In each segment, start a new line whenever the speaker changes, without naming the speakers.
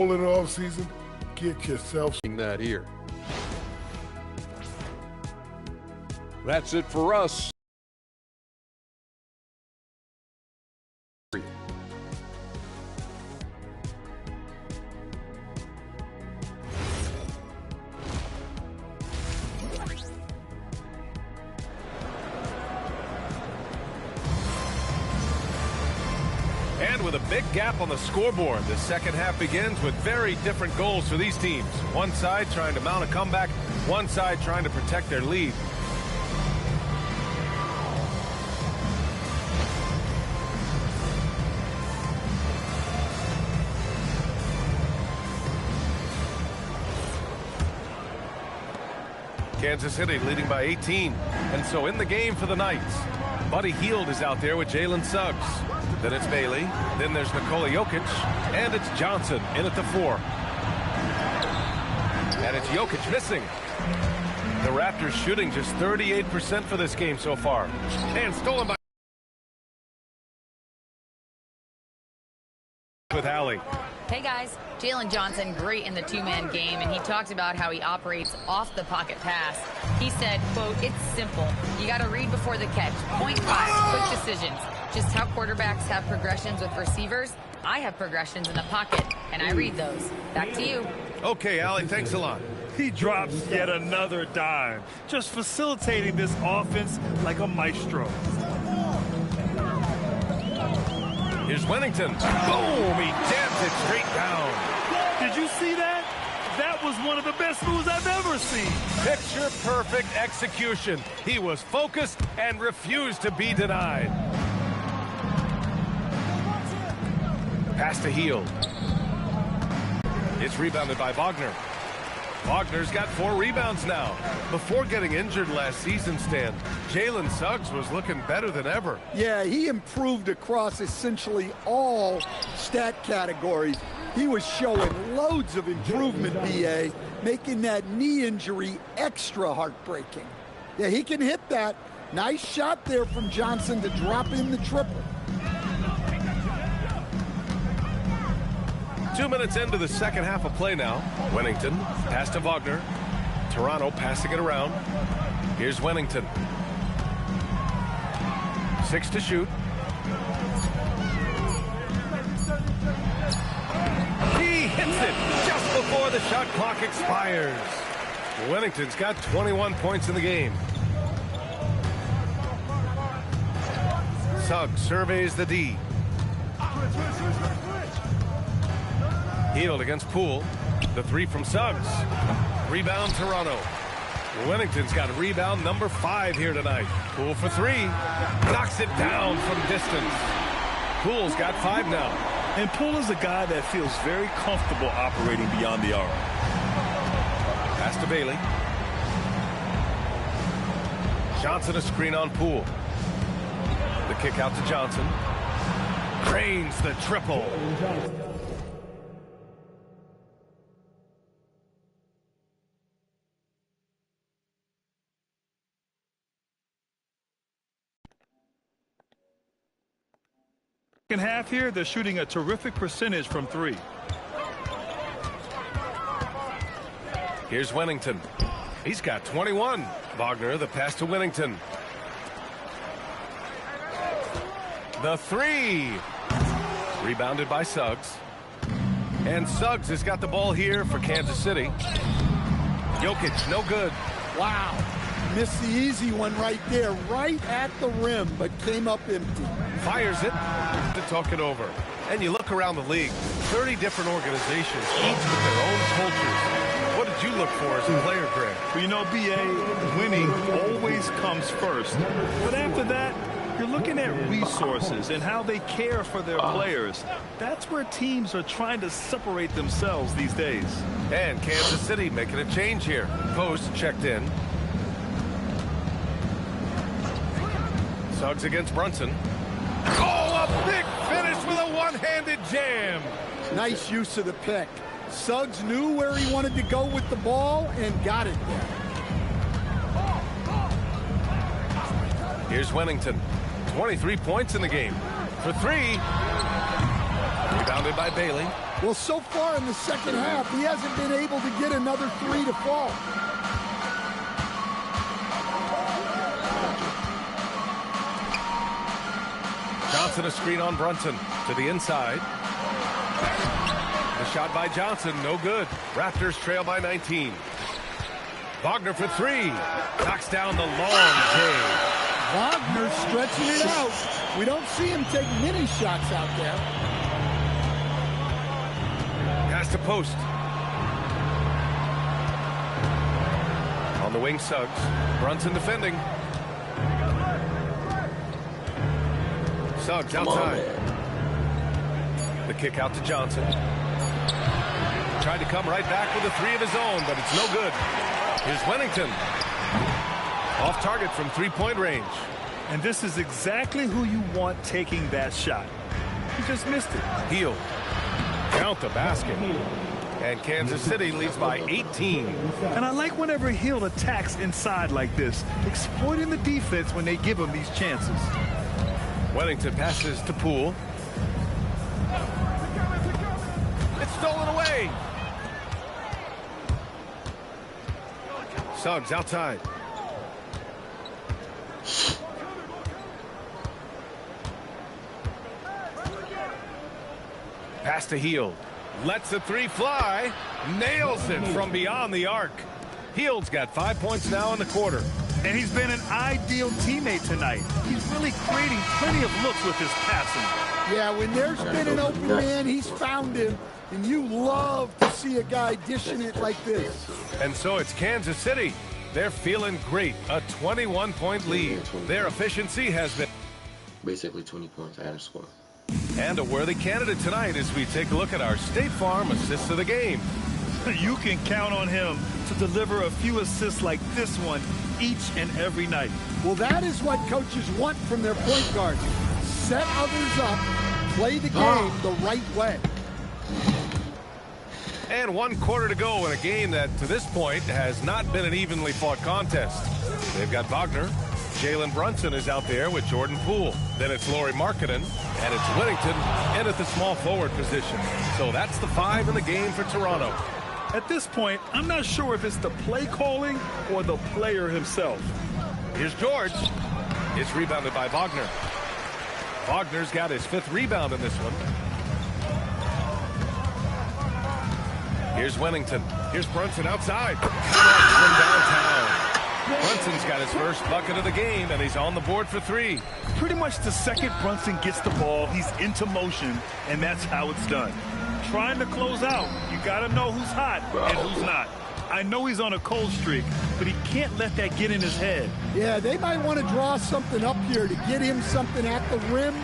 In the offseason, get yourself
that here. That's it for us.
And with a big gap on the scoreboard, the second half begins with very different goals for these teams. One side trying to mount a comeback, one side trying to protect their lead. Kansas City leading by 18. And so in the game for the Knights, Buddy Hield is out there with Jalen Suggs. Then it's Bailey. Then there's Nikola Jokic. And it's Johnson in at the 4. And it's Jokic missing. The Raptors shooting just 38% for this game so far. And stolen by with Allie.
Hey guys, Jalen Johnson, great in the two-man game, and he talked about how he operates off the pocket pass. He said, quote, "It's simple. You got to read before the catch. Point pass, quick decisions. Just how quarterbacks have progressions with receivers, I have progressions in the pocket, and I read those." Back to you.
Okay, Allie, thanks a lot.
He drops yet another dime, just facilitating this offense like a maestro.
Here's Wennington. Boom! He jams it straight down.
Did you see that? That was one of the best moves I've ever seen.
Picture-perfect execution. He was focused and refused to be denied. Pass to Hield. It's rebounded by Wagner. Wagner's got 4 rebounds now. Before getting injured last season, Stan, Jalen Suggs was looking better than ever.
Yeah, he improved across essentially all stat categories. He was showing loads of improvement, B.A., making that knee injury extra heartbreaking. Yeah, he can hit that. Nice shot there from Johnson to drop in the triple.
2 minutes into the second half of play now. Wennington, pass to Wagner. Toronto passing it around. Here's Wennington. 6 to shoot. He hits it just before the shot clock expires. Wennington's got 21 points in the game. Suggs surveys the D. Hield against Poole. The 3 from Suggs. Rebound Toronto. Wennington's got rebound number 5 here tonight. Poole for 3. Knocks it down from distance. Poole's got 5 now.
And Poole is a guy that feels very comfortable operating beyond the arc.
Pass to Bailey. Johnson a screen on Poole. The kick out to Johnson. Cranes the triple.
Second half here, they're shooting a terrific percentage from 3.
Here's Wennington. He's got 21. Wagner, the pass to Wennington. The 3. Rebounded by Suggs. And Suggs has got the ball here for Kansas City. Jokic, no good.
Wow. Missed the easy one right there, right at the rim, but came up empty.
Fires it to talk it over. And you look around the league, 30 different organizations, each with their own cultures. What did you look for as a player, Greg?
Well, you know, B.A., winning always comes first. But after that, you're looking at resources and how they care for their players. That's where teams are trying to separate themselves these days.
And Kansas City making a change here. Post checked in. Suggs against Brunson. Oh, a big finish with a one-handed jam.
Nice use of the pick. Suggs knew where he wanted to go with the ball and got it there.
Here's Wennington. 23 points in the game. For 3. Rebound Rebounded by Bailey.
Well, so far in the second half, he hasn't been able to get another three to fall.
Johnson a screen on Brunson to the inside. The shot by Johnson, no good. Raptors trail by 19. Wagner for three. Knocks down the long J.
Wagner stretching it out. We don't see him take many shots out there.
Pass to post. On the wing, Suggs. Brunson defending. Suggs outside. The kick out to Johnson. Tried to come right back with a three of his own, but it's no good. Here's Wennington. Off target from three-point range.
And this is exactly who you want taking that shot. He just missed it.
Hield. Count the basket. And Kansas City leads by 18.
And I like whenever Hield attacks inside like this, exploiting the defense when they give him these chances.
Wennington passes to Poole. It's stolen away. Suggs outside. Pass to Hield. Lets the three fly. Nails it from beyond the arc. Hield's got 5 points now in the quarter.
And he's been an ideal teammate tonight. He's really creating plenty of looks with his passing.
Yeah, when there's been an open man, he's found him. And you love to see a guy dishing it like this.
And so it's Kansas City. They're feeling great. A 21-point lead. Their efficiency has been
basically 20 points. I had to score.
And a worthy candidate tonight as we take a look at our State Farm assists of the game.
You can count on him to deliver a few assists like this one each and every night.
Well, that is what coaches want from their point guard. Set others up, play the game the right way.
And 1 quarter to go in a game that, to this point, has not been an evenly fought contest. They've got Wagner. Jalen Brunson is out there with Jordan Poole. Then it's Lauri Markkanen, and it's Wennington in at the small forward position. So that's the 5 in the game for Toronto.
At this point, I'm not sure if it's the play calling or the player himself.
Here's George. It's rebounded by Wagner. Wagner's got his 5th rebound in this one. Here's Wennington. Here's Brunson outside. From downtown. Brunson's got his first bucket of the game, and he's on the board for 3.
Pretty much the second Brunson gets the ball, he's into motion, and that's how it's done. Trying to close out, you got to know who's hot and who's not. I know he's on a cold streak, but he can't let that get in his head.
Yeah, they might want to draw something up here to get him something at the rim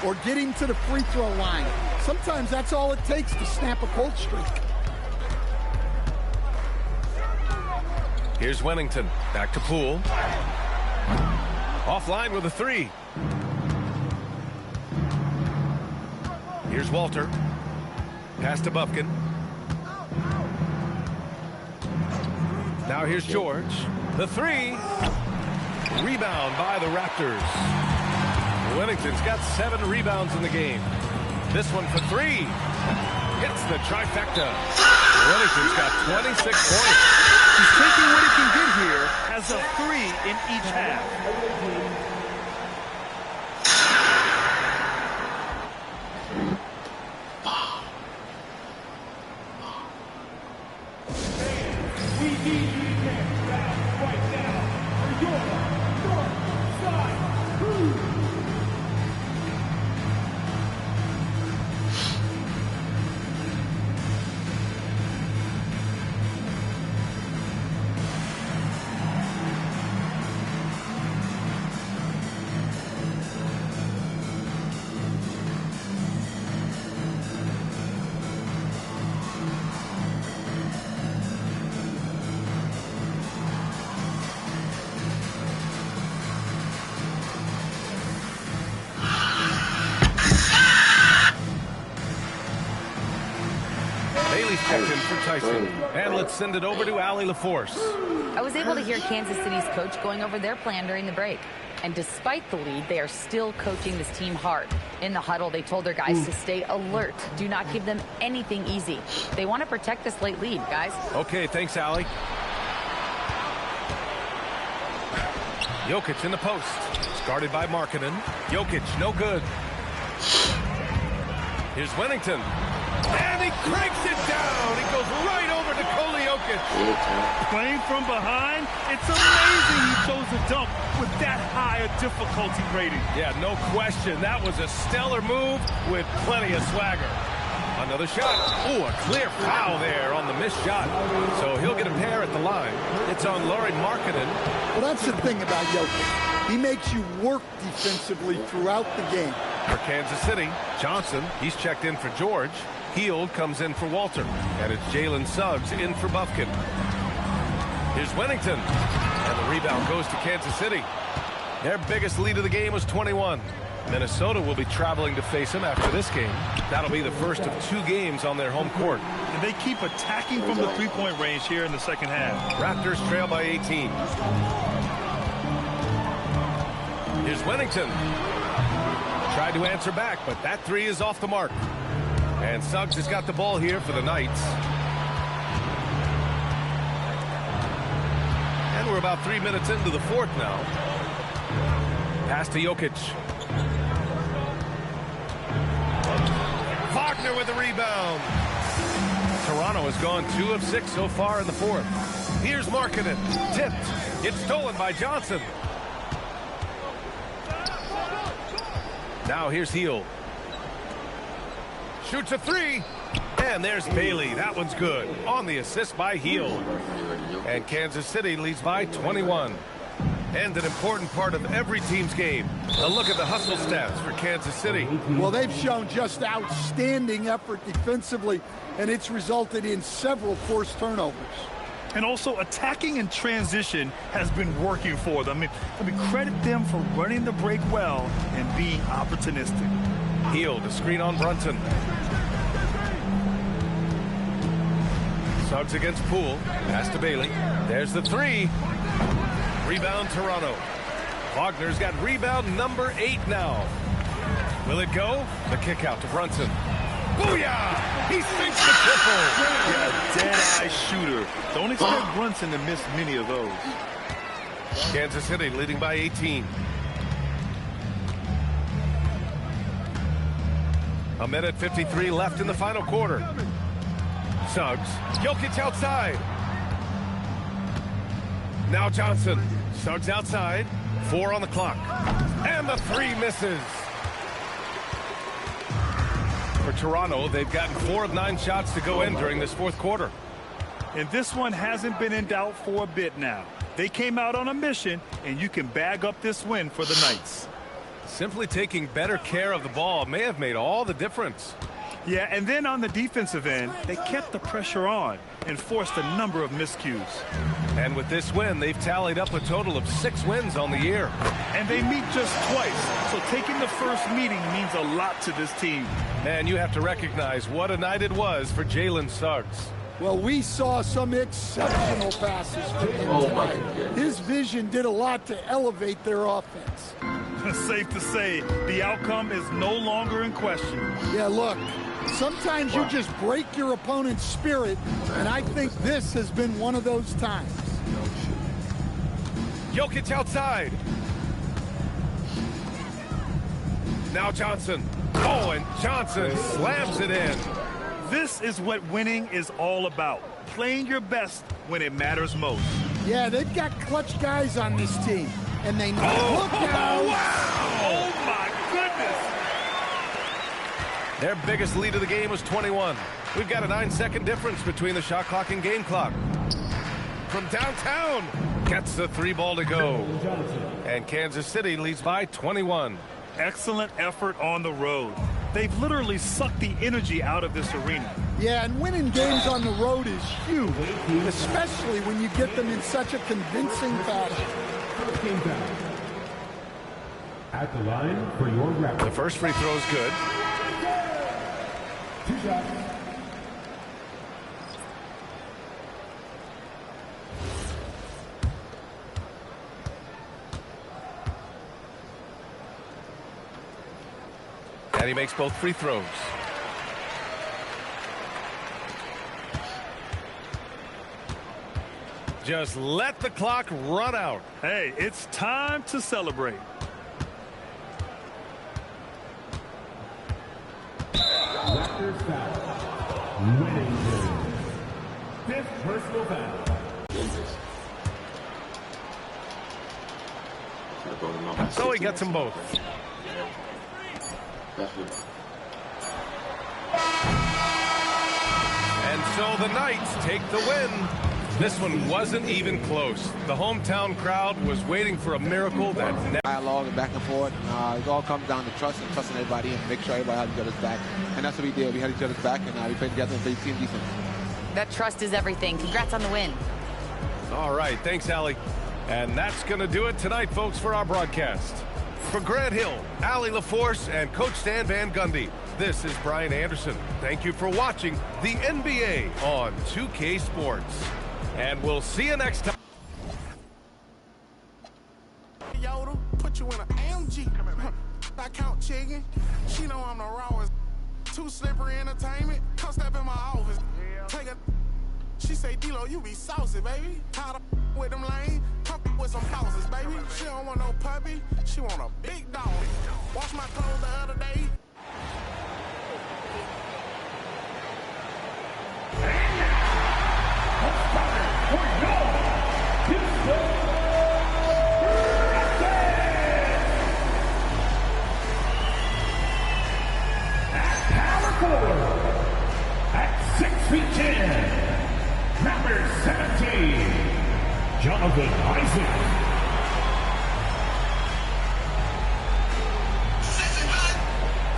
or get him to the free throw line. Sometimes that's all it takes to snap a cold streak.
Here's Wennington. Back to Poole. Offline with a 3. Here's Walter. Pass to Bufkin. Now here's George. The 3. Rebound by the Raptors. Wennington's got 7 rebounds in the game. This one for 3. Hits the trifecta. Wennington's got 26 points.
He's taking what he can get here as a 3 in each half.
And let's send it over to Allie LaForce.
I was able to hear Kansas City's coach going over their plan during the break. And despite the lead, they are still coaching this team hard. In the huddle, they told their guys to stay alert. Do not give them anything easy. They want to protect this late lead, guys.
Okay, thanks, Allie. Jokic in the post. It's guarded by Markkanen. Jokic, no good. Here's Wennington. And he cranks it down. He goes right over to Jokic.
Playing from behind, it's amazing he chose to dunk with that high a difficulty rating.
Yeah, no question. That was a stellar move with plenty of swagger. Another shot. Ooh, a clear foul there on the missed shot. So he'll get a pair at the line. It's on Lauri Markkanen.
Well, that's the thing about Jokic. He makes you work defensively throughout the game.
For Kansas City, Johnson, he's checked in for George. Hield comes in for Walter. And it's Jalen Suggs in for Bufkin. Here's Wennington. And the rebound goes to Kansas City. Their biggest lead of the game was 21. Minnesota will be traveling to face him after this game. That'll be the first of 2 games on their home court.
And they keep attacking from the three-point range here in the second half.
Raptors trail by 18. Here's Wennington. Tried to answer back, but that 3 is off the mark. And Suggs has got the ball here for the Knights. And we're about 3 minutes into the fourth now. Pass to Jokic. Wagner with the rebound. Toronto has gone 2 of 6 so far in the fourth. Here's Markkanen. Tipped. It's stolen by Johnson. Now here's Hield. Shoots a 3. And there's Bailey. That one's good. On the assist by Hield. And Kansas City leads by 21. And an important part of every team's game. A look at the hustle stats for Kansas City.
Well, they've shown just outstanding effort defensively, and it's resulted in several forced turnovers.
And also attacking in transition has been working for them. I mean, credit them for running the break well and being opportunistic.
Hield, a screen on Brunson. Suggs against Poole. Pass to Bailey. There's the 3. Rebound Toronto. Wagner's got rebound number 8 now. Will it go? The kick out to Brunson. Booyah! He sinks the triple.
Yeah, dead-eye shooter. Don't expect Brunson to miss many of those.
Kansas City leading by 18. A minute 53 left in the final quarter. Suggs. Jokic outside. Now Johnson. Suggs outside. 4 on the clock. And the 3 misses. For Toronto, they've gotten 4 of 9 shots to go in during this fourth quarter.
And this one hasn't been in doubt for a bit now. They came out on a mission, and you can bag up this win for the Knights.
Simply taking better care of the ball may have made all the difference.
Yeah, and then on the defensive end, they kept the pressure on and forced a number of miscues.
And with this win, they've tallied up a total of 6 wins on the year.
And they meet just twice, so taking the first meeting means a lot to this team.
And you have to recognize what a night it was for Jalen Suggs.
Well, we saw some exceptional passes from him tonight. His vision did a lot to elevate their offense.
Safe to say, the outcome is no longer in question.
Yeah, look, sometimes you just break your opponent's spirit, and I think this has been one of those times.
Jokic outside. Now Johnson. Oh, and Johnson slams it in.
This is what winning is all about. Playing your best when it matters most.
Yeah, they've got clutch guys on this team. And they know. Look out!
Wow! Oh, my goodness!
Their biggest lead of the game was 21. We've got a 9-second difference between the shot clock and game clock. From downtown, gets the 3 ball to go. And Kansas City leads by 21.
Excellent effort on the road. They've literally sucked the energy out of this arena.
Yeah, and winning games on the road is huge, especially when you get them in such a convincing fashion.
At the line for your record.
The first free throw is good.
2 shots.
And he makes both free throws. Just let the clock run out.
Hey, it's time to celebrate.
Raptors foul. Wennington. Fifth personal foul.
So he gets them both. And so the Knights take the win. This one wasn't even close. The hometown crowd was waiting for a miracle that never...
Dialogue and back and forth. It all comes down to trust and trusting everybody and make sure everybody has each other's back. And that's what we did. We had each other's back, and we played together and played team defense.
That trust is everything. Congrats on the win.
All right, thanks, Allie. And that's going to do it tonight, folks, for our broadcast. For Grant Hill, Allie LaForce, and Coach Stan Van Gundy, this is Brian Anderson. Thank you for watching the NBA on 2K Sports. And we'll see you next time.
Yoda, put you in an AMG. I count chicken. She know I'm the rawest. Too slippery entertainment. Come step in my office. Take a. She say, D-Lo, you be saucy, baby. Tired of with them lane. Come with some bosses, baby. She don't want no puppy. She want a big dog. Wash my clothes the other day.
At 6 feet 10, number 17, Jonathan Isaac.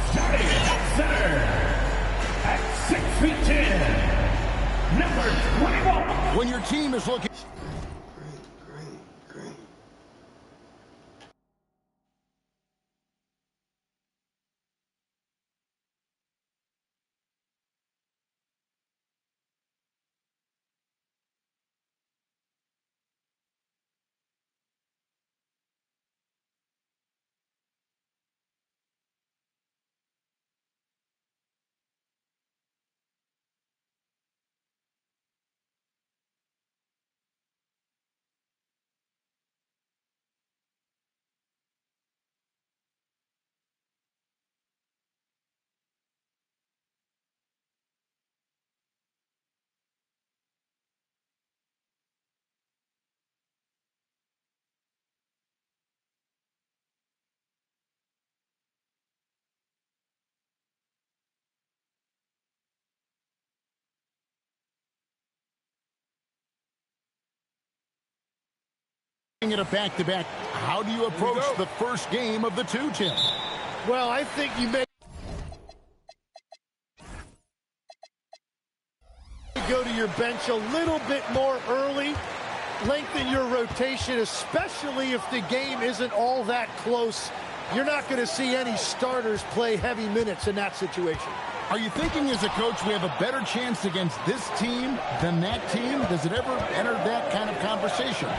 Starting at center, at 6 feet 10, number 21.
When your team is looking... At a back-to-back, how do you approach the first game of the two, Tim?
Well, I think you may go to your bench a little bit more early, lengthen your rotation, especially if the game isn't all that close. You're not going to see any starters play heavy minutes in that situation.
Are you thinking as a coach we have a better chance against this team than that team? Does it ever enter that kind of conversation?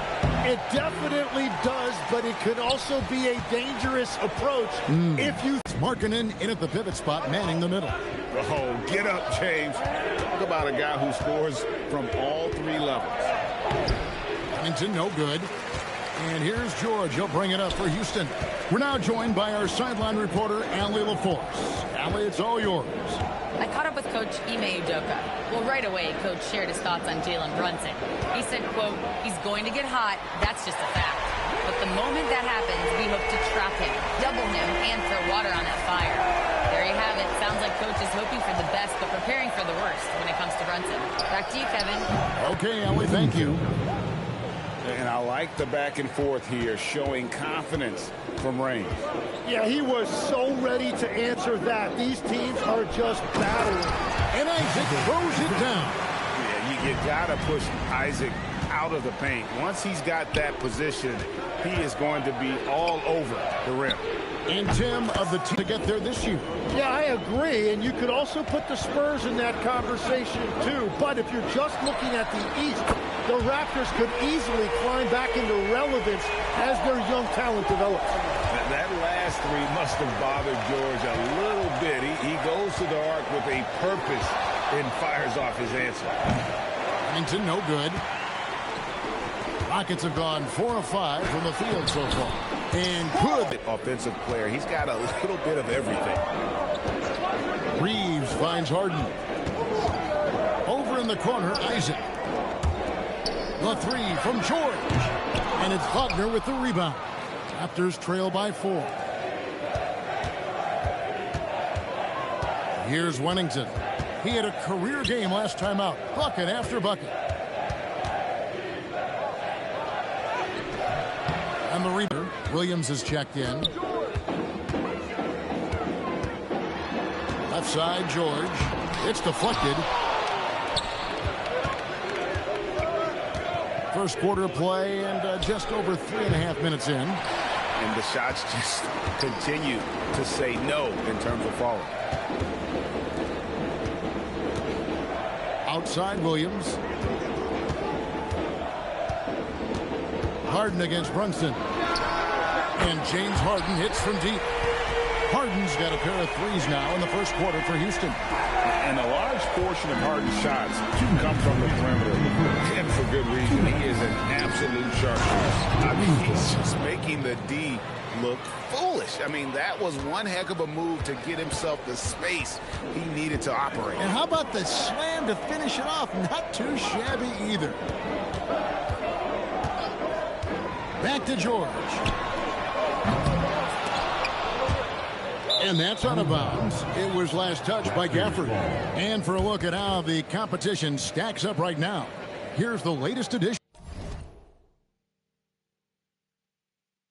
It definitely does, but it could also be a dangerous approach if you...
Markkanen in at the pivot spot, manning the middle.
Oh, get up, James. Talk about a guy who scores from all three levels.
Wennington, no good. And here's George. He'll bring it up for Houston. We're now joined by our sideline reporter, Allie LaForce. Allie, it's all yours.
I caught up with Coach Ime Udoka. Well, right away, Coach shared his thoughts on Jalen Brunson. He said, quote, he's going to get hot. That's just a fact. But the moment that happens, we hope to trap him, double him, and throw water on that fire. There you have it. Sounds like Coach is hoping for the best, but preparing for the worst when it comes to Brunson. Back to you, Kevin.
Okay, Allie, thank you.
And I like the back and forth here, showing confidence from Reigns.
Yeah, he was so ready to answer that. These teams are just battling.
And Isaac throws it down.
Yeah, you got to push Isaac out of the paint. Once he's got that position, he is going to be all over the rim.
And Tim of the team to get there this year.
Yeah, I agree, and you could also put the Spurs in that conversation too. But if you're just looking at the East, the Raptors could easily climb back into relevance as their young talent develops.
That last three must have bothered George a little bit. He goes to the arc with a purpose and fires off his answer.
Wennington, no good. Rockets have gone 4 of 5 from the field so far. And good
Offensive player. He's got a little bit of everything.
Reeves finds Harden. Over in the corner, Isaac. The three from George. And it's Wagner with the rebound. Raptors trail by 4. Here's Wennington. He had a career game last time out. Bucket after bucket. And the rebound. Williams is checked in. Left side, George. It's deflected. First quarter play and just over 3.5 minutes in.
And the shots just continue to say no in terms of falling.
Outside Williams. Harden against Brunson. And James Harden hits from deep. Harden's got a pair of threes now in the first quarter for Houston.
And a large portion of Harden's shots come from the perimeter. And for good reason. He is an absolute sharpshooter. I mean, he's just making the D look foolish. I mean, that was one heck of a move to get himself the space he needed to operate.
And how about the slam to finish it off? Not too shabby either. Back to George. And that's out of bounds. It was last touched by Gafford. And for a look at how the competition stacks up right now, here's the latest edition.